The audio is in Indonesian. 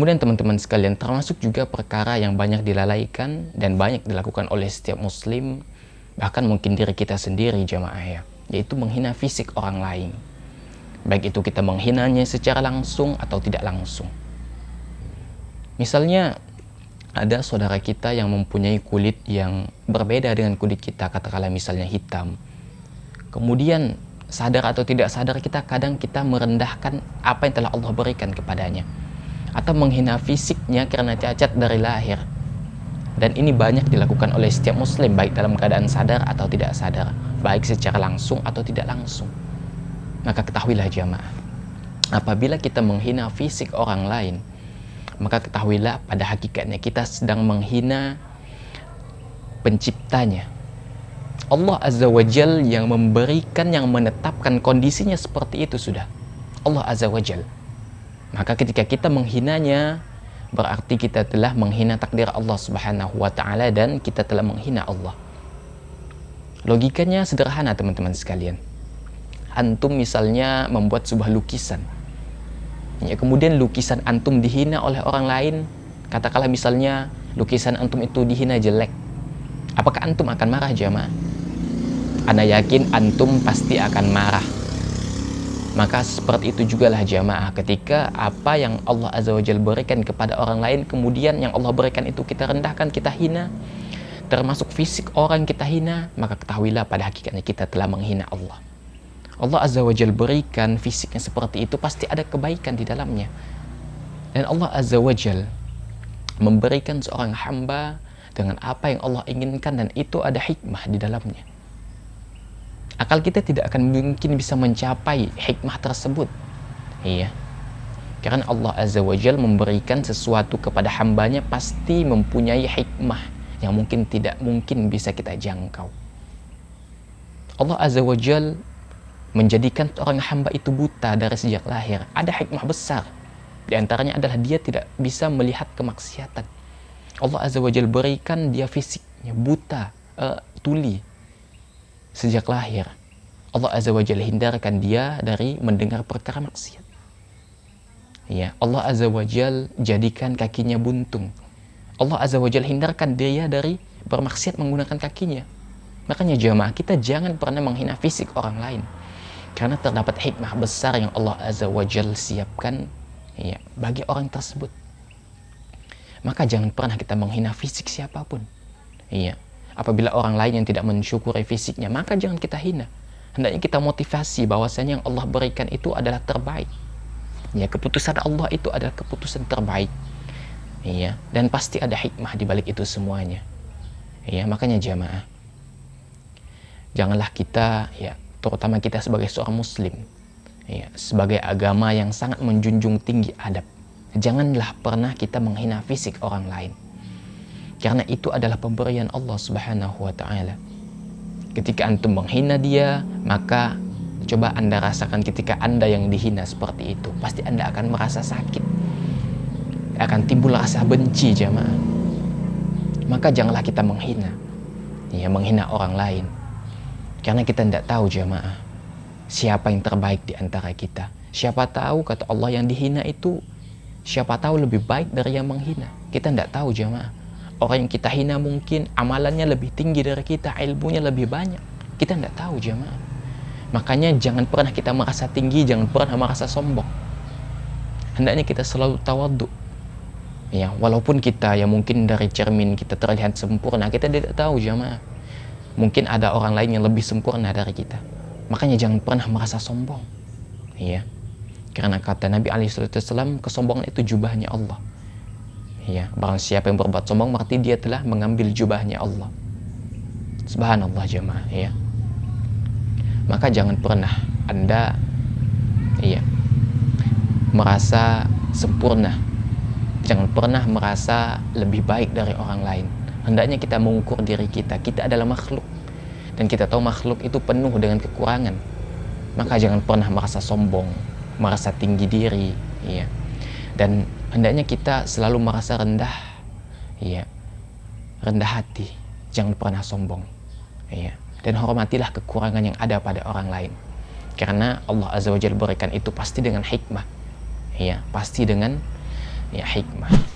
Kemudian teman-teman sekalian, termasuk juga perkara yang banyak dilalaikan dan banyak dilakukan oleh setiap muslim, bahkan mungkin diri kita sendiri jamaah ya, yaitu menghina fisik orang lain. Baik itu kita menghinanya secara langsung atau tidak langsung. Misalnya ada saudara kita yang mempunyai kulit yang berbeda dengan kulit kita, katakanlah misalnya hitam. Kemudian sadar atau tidak sadar kadang kita merendahkan apa yang telah Allah berikan kepadanya, atau menghina fisiknya karena cacat dari lahir. Dan ini banyak dilakukan oleh setiap muslim, baik dalam keadaan sadar atau tidak sadar, baik secara langsung atau tidak langsung. Maka ketahuilah jamaah, apabila kita menghina fisik orang lain, maka ketahuilah pada hakikatnya kita sedang menghina penciptanya, Allah Azza wa Jal, yang memberikan, yang menetapkan kondisinya seperti itu sudah, Allah Azza wa Jal. Maka ketika kita menghinanya, berarti kita telah menghina takdir Allah Subhanahu wa ta'ala, dan kita telah menghina Allah. Logikanya sederhana teman-teman sekalian. Antum misalnya membuat sebuah lukisan, ya, kemudian lukisan antum dihina oleh orang lain, katakanlah misalnya lukisan antum itu dihina jelek, apakah antum akan marah jamaah? Ana yakin antum pasti akan marah. Maka seperti itu jugalah jamaah, ketika apa yang Allah Azza wa Jalla berikan kepada orang lain, kemudian yang Allah berikan itu kita rendahkan, kita hina, termasuk fisik orang kita hina, maka ketahuilah pada hakikatnya kita telah menghina Allah. Allah Azza wa Jalla berikan fisiknya seperti itu, pasti ada kebaikan di dalamnya. Dan Allah Azza wa Jalla memberikan seorang hamba dengan apa yang Allah inginkan, dan itu ada hikmah di dalamnya. Akal kita tidak akan mungkin bisa mencapai hikmah tersebut. Iya. Karena Allah Azza wa Jalla memberikan sesuatu kepada hambanya pasti mempunyai hikmah yang mungkin tidak mungkin bisa kita jangkau. Allah Azza wa Jalla menjadikan seorang hamba itu buta dari sejak lahir. Ada hikmah besar. Di antaranya adalah dia tidak bisa melihat kemaksiatan. Allah Azza wa Jalla berikan dia fisiknya buta, tuli sejak lahir. Allah Azza wa Jalla hindarkan dia dari mendengar perkara maksiat. Ya, Allah Azza wa Jalla jadikan kakinya buntung. Allah Azza wa Jalla hindarkan dia dari bermaksiat menggunakan kakinya. Makanya jamaah, kita jangan pernah menghina fisik orang lain, karena terdapat hikmah besar yang Allah Azza wa Jalla siapkan, ya, bagi orang tersebut. Maka jangan pernah kita menghina fisik siapapun. Iya. Apabila orang lain yang tidak mensyukuri fisiknya, maka jangan kita hina. Hendaknya kita motivasi bahwasanya yang Allah berikan itu adalah terbaik. Ya, keputusan Allah itu adalah keputusan terbaik. Iya, dan pasti ada hikmah di balik itu semuanya. Iya, makanya jamaah, janganlah kita, ya, terutama kita sebagai seorang muslim, ya, sebagai agama yang sangat menjunjung tinggi adab, janganlah pernah kita menghina fisik orang lain. Karena itu adalah pemberian Allah Subhanahu wa ta'ala. Ketika antum menghina dia, maka coba anda rasakan ketika anda yang dihina seperti itu, pasti anda akan merasa sakit, akan timbul rasa benci jamaah. Maka janganlah kita menghina, ya, menghina orang lain. Karena kita tidak tahu jamaah, siapa yang terbaik di antara kita. Siapa tahu, kata Allah, yang dihina itu siapa tahu lebih baik dari yang menghina. Kita tidak tahu jamaah. Orang yang kita hina mungkin amalannya lebih tinggi dari kita, ilmunya lebih banyak. Kita tidak tahu jamaah. Makanya jangan pernah kita merasa tinggi, jangan pernah merasa sombong. Hendaknya kita selalu tawadhu. Ya, walaupun kita, ya, mungkin dari cermin kita terlihat sempurna, kita tidak tahu jamaah. Mungkin ada orang lain yang lebih sempurna dari kita. Makanya jangan pernah merasa sombong. Ya. Karena kata Nabi SAW, kesombongan itu jubahnya Allah. Ya, barang siapa yang berbuat sombong, berarti dia telah mengambil jubahnya Allah. Subhanallah jemaah, ya. Maka jangan pernah anda, ya, merasa sempurna. Jangan pernah merasa lebih baik dari orang lain. Hendaknya kita mengukur diri kita. Kita adalah makhluk, dan kita tahu makhluk itu penuh dengan kekurangan. Maka jangan pernah merasa sombong, merasa tinggi diri, ya. Dan hendaknya kita selalu merasa rendah, ya, rendah hati, jangan pernah sombong, ya. Dan hormatilah kekurangan yang ada pada orang lain, karena Allah Azza wa Jalla berikan itu pasti dengan hikmah, ya, pasti dengan ya hikmah.